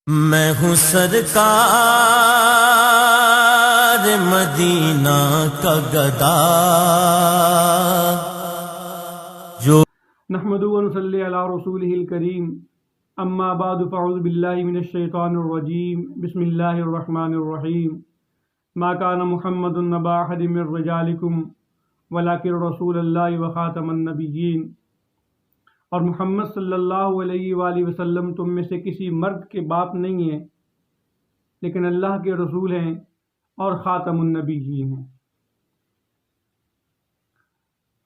میں ہوں سرکار مدینہ کا گدا جو نحمدہ و نصلی علی رسولہ الکریم اما بعد فاعوذ باللہ من الشیطان الرجیم بسم اللہ الرحمن الرحیم ما کان محمد نبا احد من رجالکم ولکن رسول اللہ و خاتم النبیین، اور محمد صلی اللہ علیہ وآلہ وسلم تم میں سے کسی مرد کے باپ نہیں ہیں لیکن اللہ کے رسول ہیں اور خاتم النبیین ہیں۔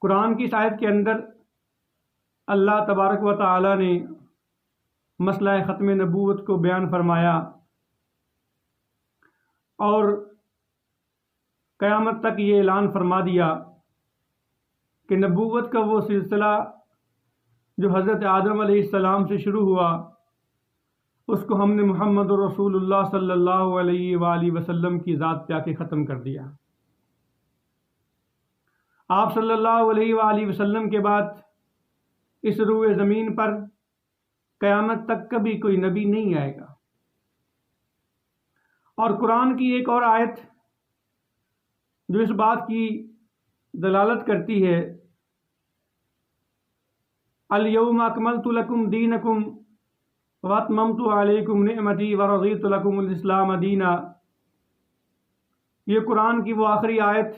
قرآن کی اس آیت کے اندر اللہ تبارک و تعالی نے مسئلہ ختم نبوت کو بیان فرمایا اور قیامت تک یہ اعلان فرما دیا کہ نبوت کا وہ سلسلہ جو حضرت آدم علیہ السلام سے شروع ہوا اس کو ہم نے محمد رسول اللہ صلی اللہ علیہ وآلہ وسلم کی ذات پہ آ کے ختم کر دیا۔ آپ صلی اللہ علیہ وآلہ وسلم کے بعد اس روئے زمین پر قیامت تک کبھی کوئی نبی نہیں آئے گا۔ اور قرآن کی ایک اور آیت جو اس بات کی دلالت کرتی ہے، الیوم اکملت لکم دینکم واتممت علیکم نعمتی ورضیت لکم الاسلام دینا، یہ قرآن کی وہ آخری آیت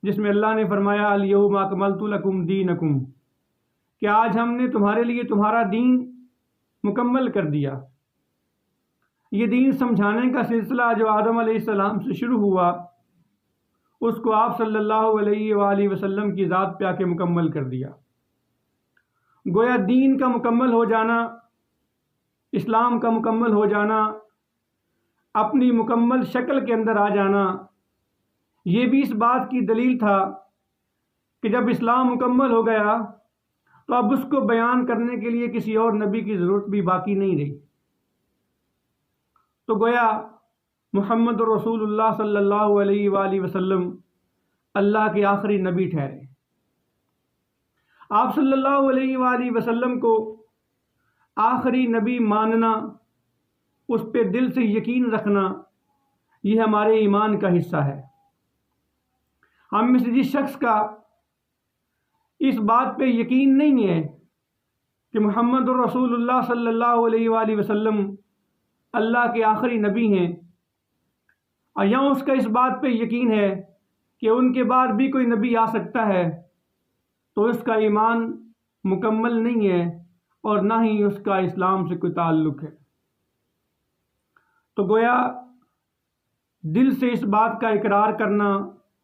جس میں اللہ نے فرمایا الیوم اکملت لکم دینکم، کہ آج ہم نے تمہارے لیے تمہارا دین مکمل کر دیا۔ یہ دین سمجھانے کا سلسلہ جو آدم علیہ السلام سے شروع ہوا اس کو آپ صلی اللہ علیہ وآلہ وسلم کی ذات پہ آ کے مکمل کر دیا۔ گویا دین کا مکمل ہو جانا، اسلام کا مکمل ہو جانا، اپنی مکمل شکل کے اندر آ جانا، یہ بھی اس بات کی دلیل تھا کہ جب اسلام مکمل ہو گیا تو اب اس کو بیان کرنے کے لیے کسی اور نبی کی ضرورت بھی باقی نہیں رہی۔ تو گویا محمد رسول اللہ صلی اللہ علیہ وآلہ وسلم اللہ کے آخری نبی ٹھہرے۔ آپ صلی اللہ علیہ وآلہ وسلم کو آخری نبی ماننا، اس پہ دل سے یقین رکھنا، یہ ہمارے ایمان کا حصہ ہے۔ ہم میں سے جس شخص کا اس بات پہ یقین نہیں ہے کہ محمد رسول اللہ صلی اللہ علیہ وآلہ وسلم اللہ کے آخری نبی ہیں، اور یا اس کا اس بات پہ یقین ہے کہ ان کے بعد بھی کوئی نبی آ سکتا ہے، تو اس کا ایمان مکمل نہیں ہے اور نہ ہی اس کا اسلام سے کوئی تعلق ہے۔ تو گویا دل سے اس بات کا اقرار کرنا،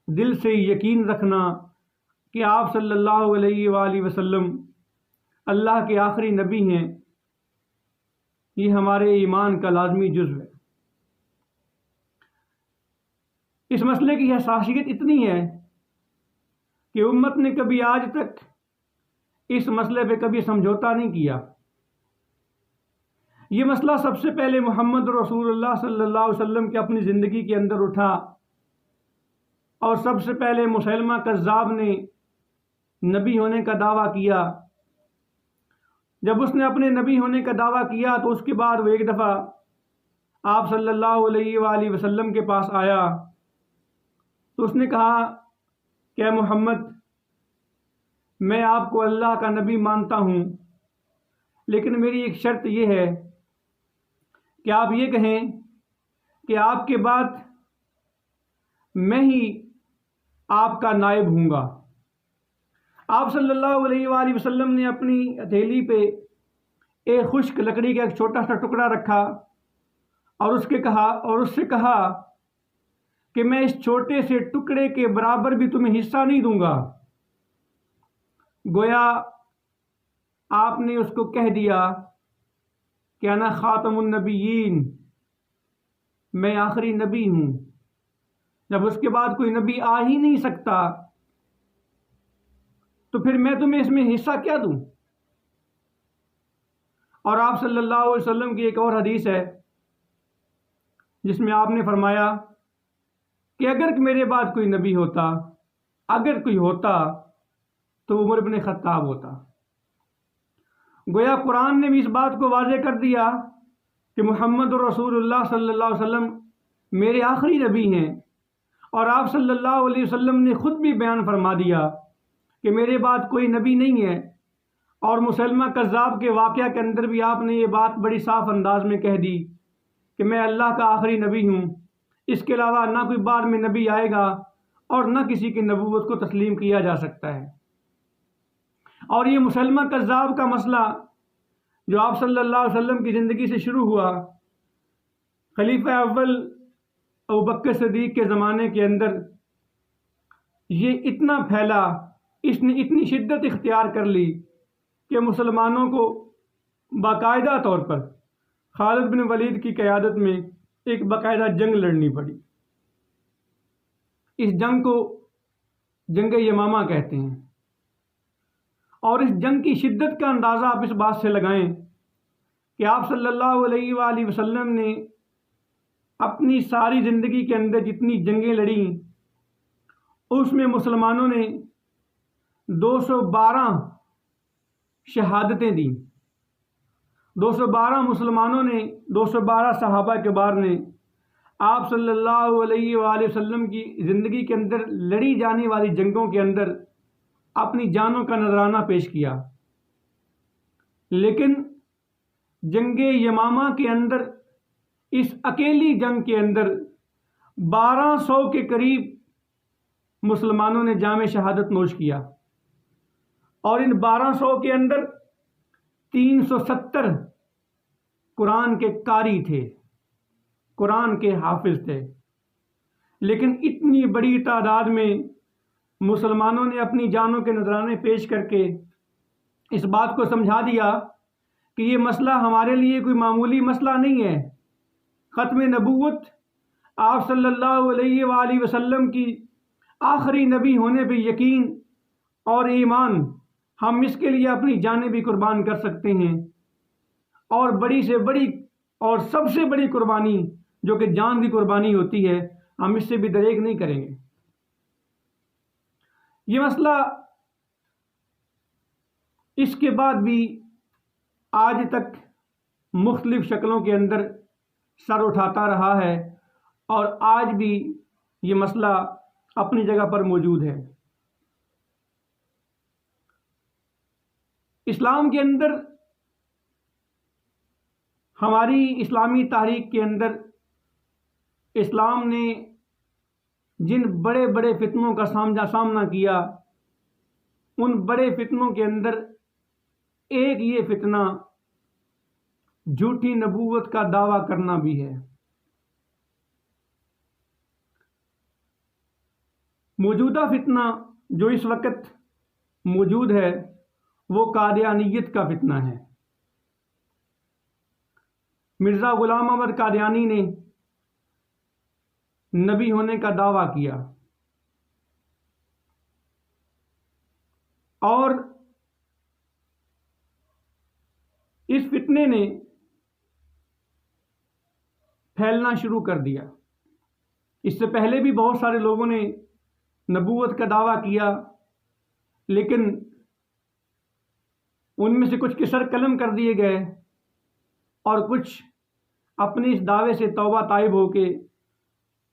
دل سے یقین رکھنا کہ آپ صلی اللہ علیہ وآلہ وسلم اللہ کے آخری نبی ہیں، یہ ہمارے ایمان کا لازمی جزو ہے۔ اس مسئلے کی حساسیت اتنی ہے کہ امت نے کبھی آج تک اس مسئلے پہ کبھی سمجھوتا نہیں کیا۔ یہ مسئلہ سب سے پہلے محمد رسول اللہ صلی اللہ علیہ وسلم کی اپنی زندگی کے اندر اٹھا، اور سب سے پہلے مسیلمہ کذاب نے نبی ہونے کا دعویٰ کیا۔ جب اس نے اپنے نبی ہونے کا دعویٰ کیا تو اس کے بعد وہ ایک دفعہ آپ صلی اللہ علیہ وآلہ وسلم کے پاس آیا تو اس نے کہا کہ اے محمد، میں آپ کو اللہ کا نبی مانتا ہوں، لیکن میری ایک شرط یہ ہے کہ آپ یہ کہیں کہ آپ کے بعد میں ہی آپ کا نائب ہوں گا۔ آپ صلی اللہ علیہ وآلہ وسلم نے اپنی ہتھیلی پہ ایک خشک لکڑی کا ایک چھوٹا سا ٹکڑا رکھا اور اس سے کہا کہ میں اس چھوٹے سے ٹکڑے کے برابر بھی تمہیں حصہ نہیں دوں گا۔ گویا آپ نے اس کو کہہ دیا کہ انا خاتم النبیین، میں آخری نبی ہوں۔ جب اس کے بعد کوئی نبی آ ہی نہیں سکتا تو پھر میں تمہیں اس میں حصہ کیا دوں؟ اور آپ صلی اللہ علیہ وسلم کی ایک اور حدیث ہے جس میں آپ نے فرمایا کہ اگر میرے بعد کوئی نبی ہوتا، اگر کوئی ہوتا تو عمر بن خطاب ہوتا۔ گویا قرآن نے بھی اس بات کو واضح کر دیا کہ محمد رسول اللہ صلی اللہ علیہ وسلم میرے آخری نبی ہیں، اور آپ صلی اللہ علیہ وسلم نے خود بھی بیان فرما دیا کہ میرے بعد کوئی نبی نہیں ہے، اور مسلمہ کذاب کے واقعہ کے اندر بھی آپ نے یہ بات بڑی صاف انداز میں کہہ دی کہ میں اللہ کا آخری نبی ہوں، اس کے علاوہ نہ کوئی بعد میں نبی آئے گا اور نہ کسی کی نبوت کو تسلیم کیا جا سکتا ہے۔ اور یہ مسلمہ کذاب کا مسئلہ جو آپ صلی اللہ علیہ وسلم کی زندگی سے شروع ہوا، خلیفہ اول ابوبکر صدیق کے زمانے کے اندر یہ اتنا پھیلا، اس نے اتنی شدت اختیار کر لی کہ مسلمانوں کو باقاعدہ طور پر خالد بن ولید کی قیادت میں ایک باقاعدہ جنگ لڑنی پڑی۔ اس جنگ کو جنگ یمامہ کہتے ہیں، اور اس جنگ کی شدت کا اندازہ آپ اس بات سے لگائیں کہ آپ صلی اللہ علیہ وآلہ وسلم نے اپنی ساری زندگی کے اندر جتنی جنگیں لڑیں اس میں مسلمانوں نے 212 شہادتیں دیں۔ 212 مسلمانوں نے، 212 صحابہ کبار نے آپ صلی اللہ علیہ وآلہ وسلم کی زندگی کے اندر لڑی جانے والی جنگوں کے اندر اپنی جانوں کا نذرانہ پیش کیا، لیکن جنگ یمامہ کے اندر، اس اکیلی جنگ کے اندر 1200 کے قریب مسلمانوں نے جام شہادت نوش کیا، اور ان 1200 کے اندر 370 قرآن کے قاری تھے، قرآن کے حافظ تھے۔ لیکن اتنی بڑی تعداد میں مسلمانوں نے اپنی جانوں کے نذرانے پیش کر کے اس بات کو سمجھا دیا کہ یہ مسئلہ ہمارے لیے کوئی معمولی مسئلہ نہیں ہے۔ ختم نبوت، آپ صلی اللہ علیہ وآلہ وسلم کی آخری نبی ہونے پہ یقین اور ایمان، ہم اس کے لیے اپنی جانیں بھی قربان کر سکتے ہیں، اور بڑی سے بڑی اور سب سے بڑی قربانی جو کہ جان کی قربانی ہوتی ہے، ہم اس سے بھی دریغ نہیں کریں گے۔ یہ مسئلہ اس کے بعد بھی آج تک مختلف شکلوں کے اندر سر اٹھاتا رہا ہے، اور آج بھی یہ مسئلہ اپنی جگہ پر موجود ہے۔ اسلام کے اندر، ہماری اسلامی تاریخ کے اندر، اسلام نے جن بڑے بڑے فتنوں کا سامنا کیا، ان بڑے فتنوں کے اندر ایک یہ فتنہ جھوٹی نبوت کا دعویٰ کرنا بھی ہے۔ موجودہ فتنہ جو اس وقت موجود ہے وہ قادیانیت کا فتنہ ہے۔ مرزا غلام احمد قادیانی نے نبی ہونے کا دعویٰ کیا، اور اس فتنے نے پھیلنا شروع کر دیا۔ اس سے پہلے بھی بہت سارے لوگوں نے نبوت کا دعویٰ کیا، لیکن ان میں سے کچھ کے سر قلم کر دیے گئے، اور کچھ اپنے اس دعوے سے توبہ تائب ہو کے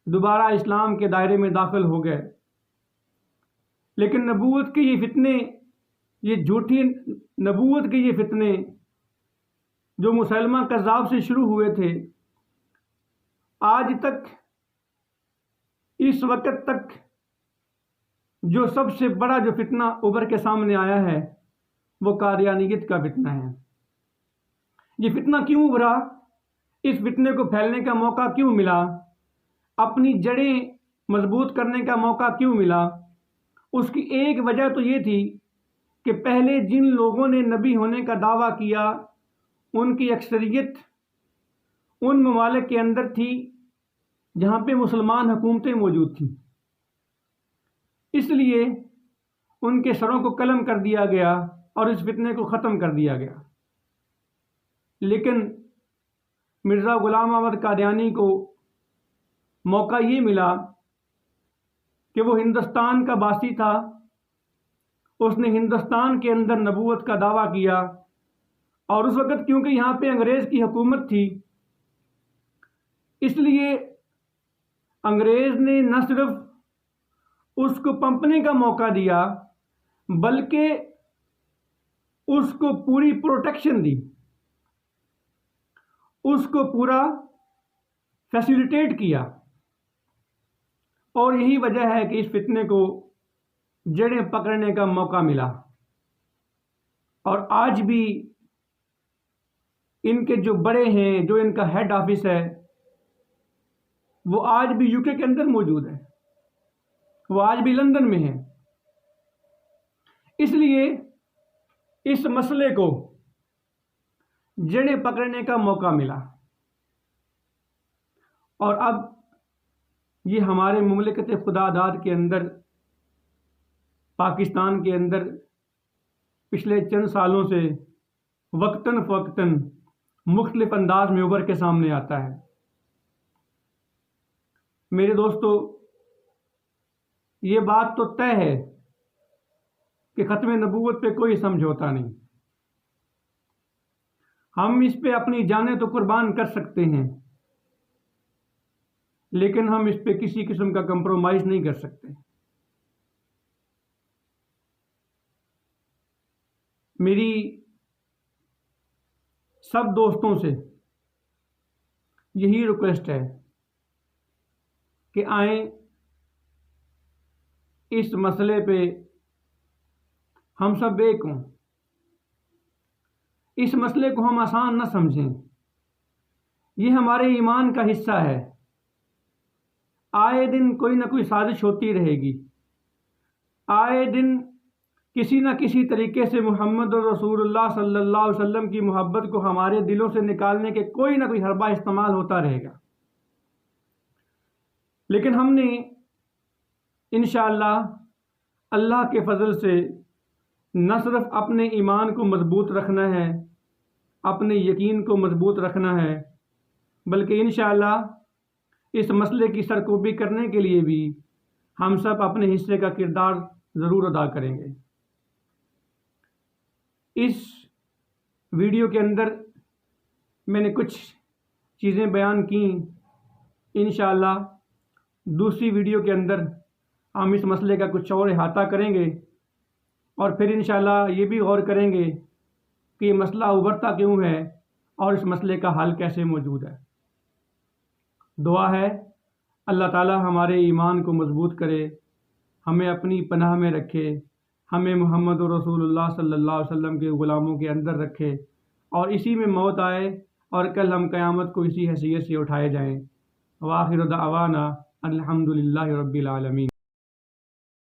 دوبارہ اسلام کے دائرے میں داخل ہو گئے۔ لیکن نبوت کے یہ فتنے، یہ جھوٹی نبوت کے یہ فتنے جو مسلمہ کذاب سے شروع ہوئے تھے، آج تک، اس وقت تک جو سب سے بڑا جو فتنہ ابھر کے سامنے آیا ہے وہ قادیانیت کا فتنہ ہے۔ یہ فتنہ کیوں ابھرا؟ اس فتنے کو پھیلنے کا موقع کیوں ملا؟ اپنی جڑیں مضبوط کرنے کا موقع کیوں ملا؟ اس کی ایک وجہ تو یہ تھی کہ پہلے جن لوگوں نے نبی ہونے کا دعویٰ کیا ان کی اکثریت ان ممالک کے اندر تھی جہاں پہ مسلمان حکومتیں موجود تھیں، اس لیے ان کے سروں کو قلم کر دیا گیا اور اس فتنے کو ختم کر دیا گیا۔ لیکن مرزا غلام احمد قادیانی کو موقع یہ ملا کہ وہ ہندوستان کا باسی تھا، اس نے ہندوستان کے اندر نبوت کا دعویٰ کیا، اور اس وقت کیونکہ یہاں پہ انگریز کی حکومت تھی اس لیے انگریز نے نہ صرف اس کو پنپنے کا موقع دیا بلکہ اس کو پوری پروٹیکشن دی، اس کو پورا فیسیلیٹیٹ کیا، اور یہی وجہ ہے کہ اس فتنے کو جڑیں پکڑنے کا موقع ملا۔ اور آج بھی ان کے جو بڑے ہیں، جو ان کا ہیڈ آفس ہے، وہ آج بھی یو کے اندر موجود ہے، وہ آج بھی لندن میں ہے۔ اس لیے اس مسئلے کو جڑیں پکڑنے کا موقع ملا، اور اب یہ ہمارے مملکت خدا داد کے اندر، پاکستان کے اندر پچھلے چند سالوں سے وقتاً فوقتاً مختلف انداز میں ابھر کے سامنے آتا ہے۔ میرے دوستو، یہ بات تو طے ہے کہ ختم نبوت پہ کوئی سمجھوتا نہیں۔ ہم اس پہ اپنی جانیں تو قربان کر سکتے ہیں، لیکن ہم اس پہ کسی قسم کا کمپرومائز نہیں کر سکتے۔ میری سب دوستوں سے یہی ریکویسٹ ہے کہ آئیں اس مسئلے پہ ہم سب ایک ہوں، اس مسئلے کو ہم آسان نہ سمجھیں، یہ ہمارے ایمان کا حصہ ہے۔ آئے دن کوئی نہ کوئی سازش ہوتی رہے گی، آئے دن کسی نہ کسی طریقے سے محمد رسول اللہ صلی اللہ علیہ وسلم کی محبت کو ہمارے دلوں سے نکالنے کے کوئی نہ کوئی حربہ استعمال ہوتا رہے گا، لیکن ہم نے انشاءاللہ اللہ کے فضل سے نہ صرف اپنے ایمان کو مضبوط رکھنا ہے، اپنے یقین کو مضبوط رکھنا ہے، بلکہ انشاءاللہ اس مسئلے کی سرکوبی کرنے کے لیے بھی ہم سب اپنے حصے کا کردار ضرور ادا کریں گے۔ اس ویڈیو کے اندر میں نے کچھ چیزیں بیان کیں، انشاءاللہ دوسری ویڈیو کے اندر ہم اس مسئلے کا کچھ اور احاطہ کریں گے، اور پھر انشاءاللہ یہ بھی غور کریں گے کہ یہ مسئلہ ابھرتا کیوں ہے اور اس مسئلے کا حل کیسے موجود ہے۔ دعا ہے اللہ تعالی ہمارے ایمان کو مضبوط کرے، ہمیں اپنی پناہ میں رکھے، ہمیں محمد رسول اللہ صلی اللہ علیہ وسلم کے غلاموں کے اندر رکھے، اور اسی میں موت آئے اور کل ہم قیامت کو اسی حیثیت سے اٹھائے جائیں۔ وآخر دعوانا الحمدللہ رب العالمین۔